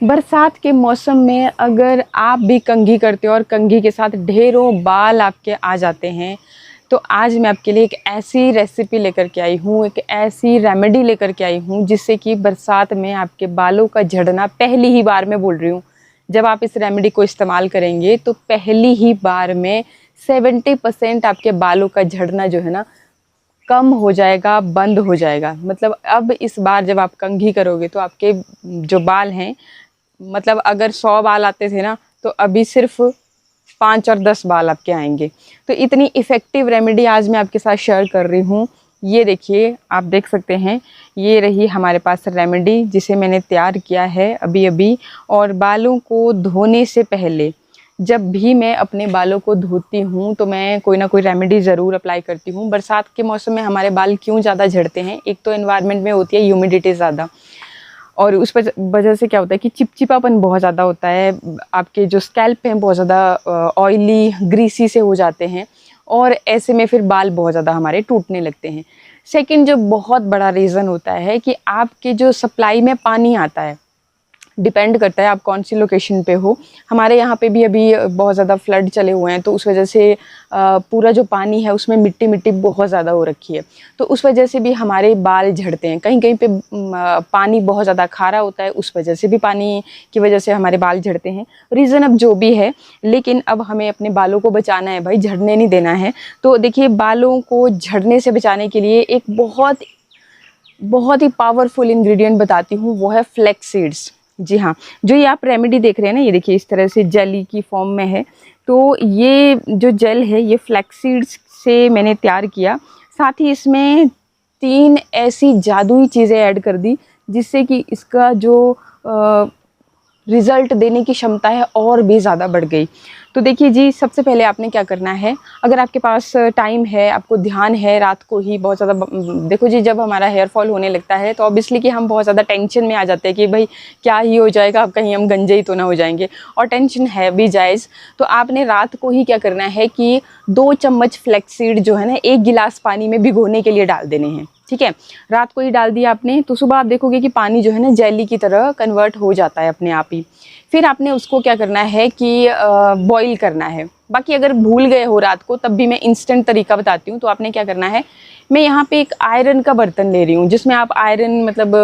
बरसात के मौसम में अगर आप भी कंघी करते हो और कंघी के साथ ढेरों बाल आपके आ जाते हैं, तो आज मैं आपके लिए एक ऐसी रेसिपी लेकर के आई हूँ, एक ऐसी रेमेडी लेकर के आई हूँ जिससे कि बरसात में आपके बालों का झड़ना, पहली ही बार में बोल रही हूँ, जब आप इस रेमेडी को इस्तेमाल करेंगे तो पहली ही बार में 70% आपके बालों का झड़ना जो है ना कम हो जाएगा, बंद हो जाएगा। मतलब अब इस बार जब आप कंघी करोगे तो आपके जो बाल हैं, मतलब अगर 100 बाल आते थे ना, तो अभी सिर्फ 5 और 10 बाल आपके आएंगे। तो इतनी इफ़ेक्टिव रेमेडी आज मैं आपके साथ शेयर कर रही हूँ। ये देखिए, आप देख सकते हैं, ये रही हमारे पास रेमेडी जिसे मैंने तैयार किया है अभी अभी। और बालों को धोने से पहले, जब भी मैं अपने बालों को धोती हूँ तो मैं कोई ना कोई रेमेडी ज़रूर अप्लाई करती हूँ। बरसात के मौसम में हमारे बाल क्यों ज़्यादा झड़ते हैं, एक तो एनवायरनमेंट में होती है ह्यूमिडिटी ज़्यादा, और उस वजह से क्या होता है कि चिपचिपापन बहुत ज़्यादा होता है, आपके जो स्कैल्प हैं बहुत ज़्यादा ऑयली ग्रीसी से हो जाते हैं, और ऐसे में फिर बाल बहुत ज़्यादा हमारे टूटने लगते हैं। सेकंड जो बहुत बड़ा रीज़न होता है कि आपके जो सप्लाई में पानी आता है, डिपेंड करता है आप कौन सी लोकेशन पे हो। हमारे यहाँ पे भी अभी बहुत ज़्यादा फ्लड चले हुए हैं, तो उस वजह से पूरा जो पानी है उसमें मिट्टी मिट्टी बहुत ज़्यादा हो रखी है, तो उस वजह से भी हमारे बाल झड़ते हैं। कहीं कहीं पे पानी बहुत ज़्यादा खारा होता है, उस वजह से भी, पानी की वजह से हमारे बाल झड़ते हैं। रीज़न अब जो भी है, लेकिन अब हमें अपने बालों को बचाना है भाई, झड़ने नहीं देना है। तो देखिए, बालों को झड़ने से बचाने के लिए एक बहुत ही पावरफुल इंग्रेडिएंट बताती हूँ, वो है फ्लैक्स सीड्स। जी हाँ, जो ये आप रेमेडी देख रहे हैं ना, ये देखिए इस तरह से जेली की फॉर्म में है। तो ये जो जेल है ये फ्लैक्स सीड्स से मैंने तैयार किया। साथ ही इसमें 3 ऐसी जादुई चीज़ें ऐड कर दी जिससे कि इसका जो रिज़ल्ट देने की क्षमता है और भी ज़्यादा बढ़ गई। तो देखिए जी, सबसे पहले आपने क्या करना है, अगर आपके पास टाइम है, आपको ध्यान है, रात को ही बहुत ज़्यादा देखो जी, जब हमारा हेयर फॉल होने लगता है तो ऑब्वियसली कि हम बहुत ज़्यादा टेंशन में आ जाते हैं कि भाई क्या ही हो जाएगा, अब कहीं हम गंजे ही तो ना हो जाएंगे, और टेंशन है भी जायज़। तो आपने रात को ही क्या करना है कि 2 चम्मच फ्लैक्सीड जो है ना 1 गिलास पानी में भिगोने के लिए डाल देने हैं। ठीक है, रात को ही डाल दिया आपने, तो सुबह आप देखोगे कि पानी जो है ना जेली की तरह कन्वर्ट हो जाता है अपने आप ही। फिर आपने उसको क्या करना है कि बॉईल करना है। बाकी अगर भूल गए हो रात को, तब भी मैं इंस्टेंट तरीका बताती हूँ। तो आपने क्या करना है, मैं यहाँ पे एक आयरन का बर्तन ले रही हूँ, जिसमें आप आयरन, मतलब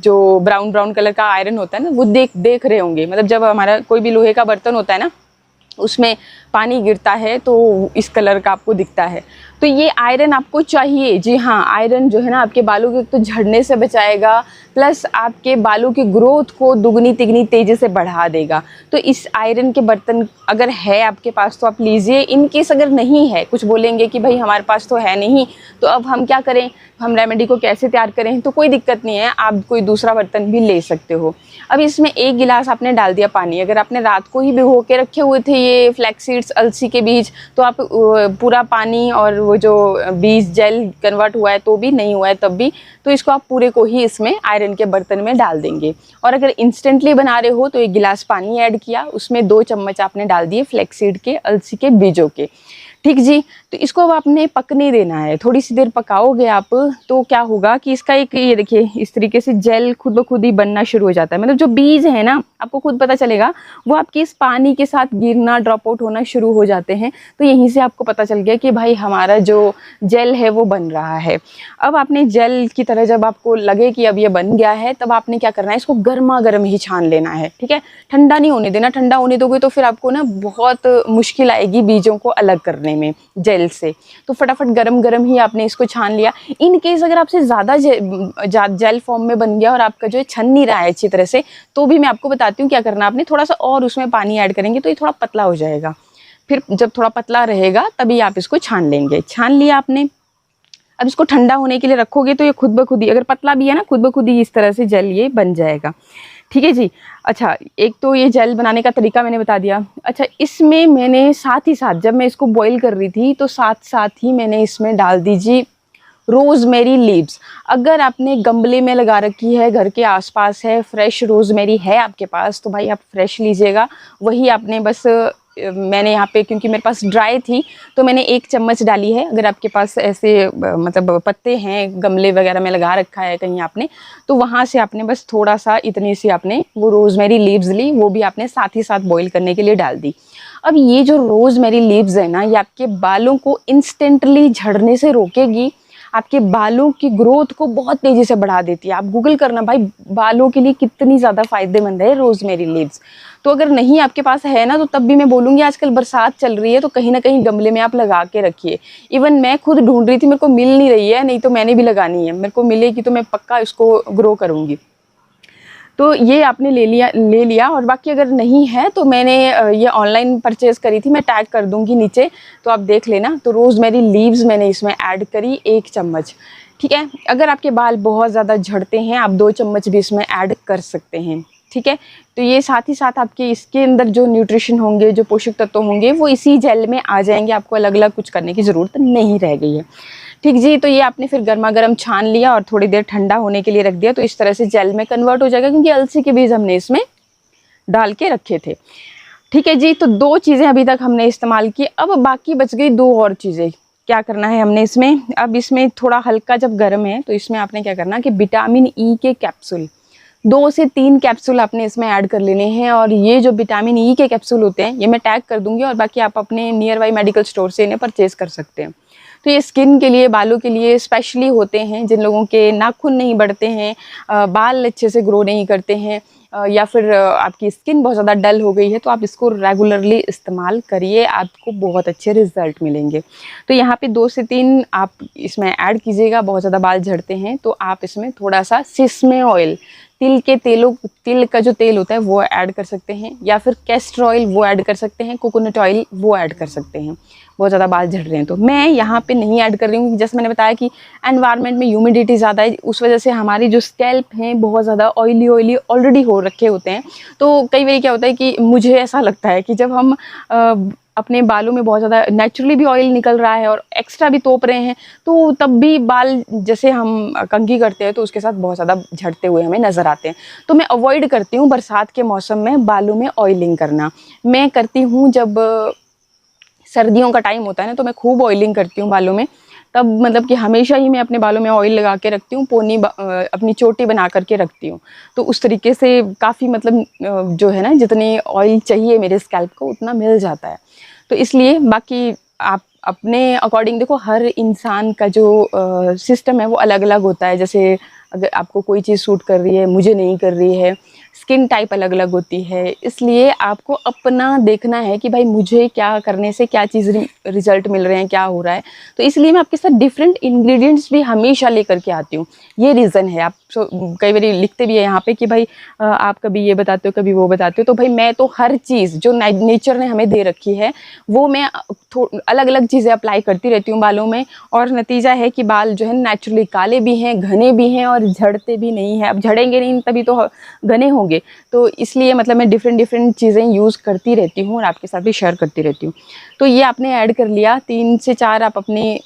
जो ब्राउन ब्राउन कलर का आयरन होता है ना, वो देख रहे होंगे। मतलब जब हमारा कोई भी लोहे का बर्तन होता है ना, उसमें पानी गिरता है तो इस कलर का आपको दिखता है। तो ये आयरन आपको चाहिए। जी हाँ, आयरन जो है ना आपके बालों के तो झड़ने से बचाएगा, प्लस आपके बालों की ग्रोथ को दुगनी तिगनी तेज़ी से बढ़ा देगा। तो इस आयरन के बर्तन अगर है आपके पास तो आप लीजिए। इन केस अगर नहीं है, कुछ बोलेंगे कि भाई हमारे पास तो है नहीं, तो अब हम क्या करें, हम रेमेडी को कैसे तैयार करें, तो कोई दिक्कत नहीं है, आप कोई दूसरा बर्तन भी ले सकते हो। अब इसमें 1 गिलास आपने डाल दिया पानी। अगर आपने रात को ही भिगो के रखे हुए थे ये फ्लैक्स सीड्स, अलसी के बीज, तो आप पूरा पानी और वो जो बीज जेल कन्वर्ट हुआ है तो भी, नहीं हुआ है तब भी, तो इसको आप पूरे को ही इसमें आयरन के बर्तन में डाल देंगे। और अगर इंस्टेंटली बना रहे हो तो 1 गिलास पानी ऐड किया, उसमें 2 चम्मच आपने डाल दिए फ्लैक्स सीड के, अलसी के बीजों के। ठीक जी, तो इसको अब आपने पकने देना है। थोड़ी सी देर पकाओगे आप तो क्या होगा कि इसका एक, ये देखिए इस तरीके से जेल खुद ब खुद ही बनना शुरू हो जाता है। मतलब जो बीज है ना, आपको खुद पता चलेगा, वो आपके इस पानी के साथ गिरना, ड्रॉप आउट होना शुरू हो जाते हैं। तो यहीं से आपको पता चल गया कि भाई हमारा जो जेल है वो बन रहा है। अब आपने जेल की तरह जब आपको लगे कि अब ये बन गया है, तब आपने क्या करना है, इसको गर्मा गर्म ही छान लेना है। ठीक है, ठंडा नहीं होने देना। ठंडा होने दोगे तो फिर आपको ना बहुत मुश्किल आएगी बीजों को अलग करने में जेल से। तो फटाफट गरम गरम ही आपने इसको छान लिया। इन केस अगर आपसे ज़्यादा जेल फॉर्म में बन गया और आपका जो है छन नहीं रहा है अच्छी तरह से, तो भी मैं आपको बताती हूँ क्या करना। आपने थोड़ा सा और उसमें पानी ऐड करेंगे तो ये थोड़ा पतला हो जाएगा। फिर जब थोड़ा पतला रहेगा तभी आप इसको छान लेंगे। छान लिया आपने, अब इसको ठंडा होने के लिए रखोगे तो ये खुद ब खुद ही, अगर पतला भी है ना, खुद ब खुद ही इस तरह से जेल ये बन जाएगा। ठीक है जी। अच्छा, एक तो ये जेल बनाने का तरीका मैंने बता दिया। अच्छा, इसमें मैंने साथ ही साथ, जब मैं इसको बॉईल कर रही थी तो साथ साथ ही मैंने इसमें डाल दीजिए रोज़मेरी लीव्स। अगर आपने गमले में लगा रखी है, घर के आसपास है, फ्रेश रोज़मेरी है आपके पास, तो भाई आप फ्रेश लीजिएगा। वही आपने बस मैंने यहाँ पे, क्योंकि मेरे पास ड्राई थी तो मैंने 1 चम्मच डाली है। अगर आपके पास ऐसे मतलब पत्ते हैं, गमले वगैरह में लगा रखा है कहीं आपने, तो वहाँ से आपने बस थोड़ा सा इतनी सी आपने वो रोज़मेरी लीव्स ली, वो भी आपने साथ ही साथ बॉईल करने के लिए डाल दी। अब ये जो रोज़मेरी लीव्स है ना, ये आपके बालों को इंस्टेंटली झड़ने से रोकेगी, आपके बालों की ग्रोथ को बहुत तेज़ी से बढ़ा देती है। आप गूगल करना भाई, बालों के लिए कितनी ज़्यादा फ़ायदेमंद है रोज़मेरी लीव्स। तो अगर नहीं आपके पास है ना, तो तब भी मैं बोलूँगी, आजकल बरसात चल रही है तो कहीं ना कहीं गमले में आप लगा के रखिए। इवन मैं खुद ढूंढ रही थी, मेरे को मिल नहीं रही है, नहीं तो मैंने भी लगानी है। मेरे को मिलेगी तो मैं पक्का इसको ग्रो करूँगी। तो ये आपने ले लिया। और बाकी अगर नहीं है तो मैंने ये ऑनलाइन परचेज़ करी थी, मैं टैग कर दूँगी नीचे, तो आप देख लेना। तो रोज़मेरी लीव्स मैंने इसमें ऐड करी 1 चम्मच, ठीक है। अगर आपके बाल बहुत ज़्यादा झड़ते हैं, आप 2 चम्मच भी इसमें ऐड कर सकते हैं, ठीक है। तो ये साथ ही साथ आपके इसके अंदर जो न्यूट्रिशन होंगे, जो पोषक तत्व होंगे, वो इसी जेल में आ जाएंगे। आपको अलग अलग कुछ करने की ज़रूरत नहीं रह गई है, ठीक जी। तो ये आपने फिर गर्मा गर्म छान लिया और थोड़ी देर ठंडा होने के लिए रख दिया, तो इस तरह से जेल में कन्वर्ट हो जाएगा, क्योंकि अलसी के बीज हमने इसमें डाल के रखे थे, ठीक है जी। तो 2 चीज़ें अभी तक हमने इस्तेमाल की। अब बाकी बच गई 2 और चीज़ें। क्या करना है हमने इसमें, अब इसमें थोड़ा हल्का जब गर्म है तो इसमें आपने क्या करना कि विटामिन ई के कैप्सूल 2 से 3 कैप्सूल आपने इसमें ऐड कर लेने हैं। और ये जो विटामिन ई के कैप्सूल होते हैं, ये मैं टैग कर दूंगी, और बाकी आप अपने नियर बाई मेडिकल स्टोर से इन्हें परचेज कर सकते हैं। तो ये स्किन के लिए, बालों के लिए स्पेशली होते हैं। जिन लोगों के नाखून नहीं बढ़ते हैं, बाल अच्छे से ग्रो नहीं करते हैं, या फिर आपकी स्किन बहुत ज़्यादा डल हो गई है, तो आप इसको रेगुलरली इस्तेमाल करिए, आपको बहुत अच्छे रिजल्ट मिलेंगे। तो यहाँ पे 2 से 3 आप इसमें ऐड कीजिएगा। बहुत ज़्यादा बाल झड़ते हैं तो आप इसमें थोड़ा सा सिसमे ऑयल, तिल का जो तेल होता है वो ऐड कर सकते हैं, या फिर कैस्टर ऑयल वो ऐड कर सकते हैं, कोकोनट ऑयल वो ऐड कर सकते हैं। बहुत ज़्यादा बाल झड़ रहे हैं तो मैं यहाँ पे नहीं ऐड कर रही हूँ, जैसे मैंने बताया कि एनवायरनमेंट में ह्यूमिडिटी ज़्यादा है, उस वजह से हमारी जो स्कैल्प हैं बहुत ज़्यादा ऑयली ऑलरेडी हो रखे होते हैं। तो कई बार क्या होता है कि मुझे ऐसा लगता है कि जब हम अपने बालों में बहुत ज़्यादा नेचुरली भी ऑयल निकल रहा है और एक्स्ट्रा भी तोप रहे हैं, तो तब भी बाल जैसे हम कंघी करते हैं तो उसके साथ बहुत ज़्यादा झड़ते हुए हमें नज़र आते हैं। तो मैं अवॉइड करती हूँ बरसात के मौसम में बालों में ऑयलिंग करना। मैं करती हूँ जब सर्दियों का टाइम होता है ना, तो मैं खूब ऑयलिंग करती हूँ बालों में। तब मतलब कि हमेशा ही मैं अपने बालों में ऑयल लगा के रखती हूँ, पोनी अपनी चोटी बना करके रखती हूँ। तो उस तरीके से काफ़ी मतलब जो है ना, जितनी ऑयल चाहिए मेरे स्कैल्प को उतना मिल जाता है। तो इसलिए बाकी आप अपने अकॉर्डिंग देखो, हर इंसान का जो सिस्टम है वो अलग अलग होता है। जैसे अगर आपको कोई चीज़ सूट कर रही है, मुझे नहीं कर रही है, स्किन टाइप अलग अलग होती है, इसलिए आपको अपना देखना है कि भाई मुझे क्या करने से क्या चीज़ रिजल्ट मिल रहे हैं, क्या हो रहा है। तो इसलिए मैं आपके साथ डिफरेंट इंग्रेडिएंट्स भी हमेशा लेकर के आती हूँ। ये रीज़न है। आप कई बार लिखते भी है यहाँ पे कि भाई आप कभी ये बताते हो, कभी वो बताते हो। तो भाई मैं तो हर चीज़ जो नेचर ने हमें दे रखी है वो मैं अलग अलग चीज़ें अप्लाई करती रहती हूँ बालों में, और नतीजा है कि बाल जो है नेचुरली काले भी हैं, घने भी हैं, और झड़ते भी नहीं हैं। अब झड़ेंगे नहीं तभी तो घने होंगे। तो इसलिए मतलब मैं डिफरेंट चीज़ें यूज़ करती रहती हूँ और आपके साथ भी शेयर करती रहती हूँ। तो ये आपने ऐड कर लिया। 3 से 4 आप अपने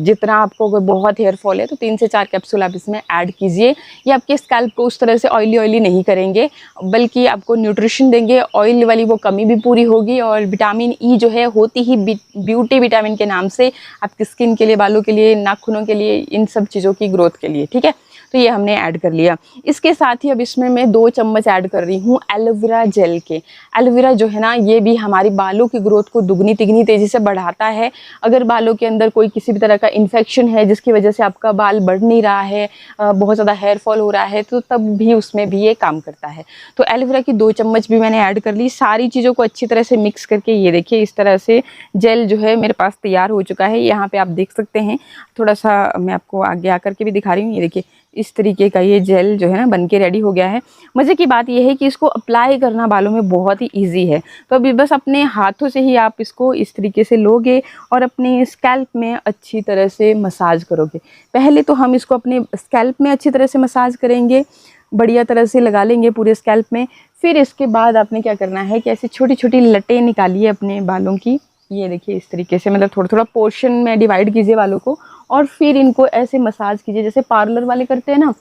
जितना आपको अगर बहुत हेयर फॉल है तो 3 से 4 कैप्सूल आप इसमें ऐड कीजिए। ये आपके स्कैल्प को उस तरह से ऑयली नहीं करेंगे, बल्कि आपको न्यूट्रिशन देंगे। ऑयल वाली वो कमी भी पूरी होगी, और विटामिन ई जो है होती ही ब्यूटी विटामिन के नाम से आपकी स्किन के लिए, बालों के लिए, नाखूनों के लिए, इन सब चीज़ों की ग्रोथ के लिए, ठीक है। तो ये हमने ऐड कर लिया। इसके साथ ही अब इसमें मैं 2 चम्मच ऐड कर रही हूँ एलोवेरा जेल के। एलोवेरा जो है ना, ये भी हमारी बालों की ग्रोथ को दुगनी तिगनी तेज़ी से बढ़ाता है। अगर बालों के अंदर कोई किसी भी तरह का इन्फेक्शन है जिसकी वजह से आपका बाल बढ़ नहीं रहा है, बहुत ज़्यादा हेयर फॉल हो रहा है, तो तब भी उसमें भी ये काम करता है। तो एलोवेरा की 2 चम्मच भी मैंने ऐड कर ली। सारी चीज़ों को अच्छी तरह से मिक्स करके ये देखिए इस तरह से जेल जो है मेरे पास तैयार हो चुका है। यहाँ पे आप देख सकते हैं, थोड़ा सा मैं आपको आगे आकर के भी दिखा रही हूँ। ये देखिए इस तरीके का ये जेल जो है ना बन के रेडी हो गया है। मज़े की बात यह है कि इसको अप्लाई करना बालों में बहुत ही इजी है। तो अभी बस अपने हाथों से ही आप इसको इस तरीके से लोगे और अपने स्कैल्प में अच्छी तरह से मसाज करोगे। पहले तो हम इसको अपने स्कैल्प में अच्छी तरह से मसाज करेंगे, बढ़िया तरह से लगा लेंगे पूरे स्कैल्प में। फिर इसके बाद आपने क्या करना है कि ऐसी छोटी छोटी लटें निकालिए अपने बालों की। ये देखिए इस तरीके से, मतलब थोड़ा थोड़ा पोर्शन में डिवाइड कीजिए बालों को, और फिर इनको ऐसे मसाज कीजिए जैसे पार्लर वाले करते हैं ना,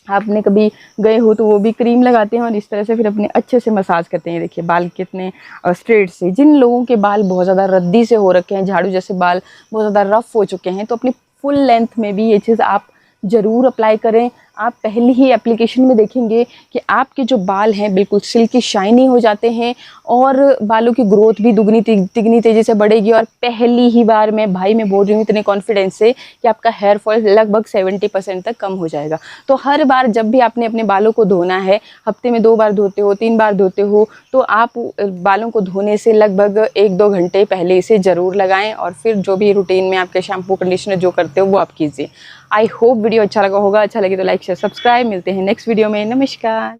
आपने कभी गए हो तो वो भी क्रीम लगाते हैं और इस तरह से फिर अपने अच्छे से मसाज करते हैं। देखिए बाल कितने स्ट्रेट से। जिन लोगों के बाल बहुत ज़्यादा रद्दी से हो रखे हैं, झाड़ू जैसे बाल बहुत ज़्यादा रफ़ हो चुके हैं, तो अपनी फुल लेंथ में भी ये चीज़ आप ज़रूर अप्लाई करें। आप पहली ही एप्लीकेशन में देखेंगे कि आपके जो बाल हैं बिल्कुल सिल्की शाइनी हो जाते हैं और बालों की ग्रोथ भी दुगनी तिगनी तेज़ी से बढ़ेगी। और पहली ही बार में भाई मैं बोल रही हूँ इतने कॉन्फिडेंस से कि आपका हेयर फॉल लगभग 70% तक कम हो जाएगा। तो हर बार जब भी आपने अपने बालों को धोना है, हफ्ते में 2 बार धोते हो, 3 बार धोते हो, तो आप बालों को धोने से लगभग 1-2 घंटे पहले इसे ज़रूर लगाएं और फिर जो भी रूटीन में आपके शैम्पू कंडीशनर जो करते हो वो आप कीजिए। आई होप वीडियो अच्छा लगा होगा। अच्छा लगे तो लाइक शेयर सब्सक्राइब। मिलते हैं नेक्स्ट वीडियो में। नमस्कार।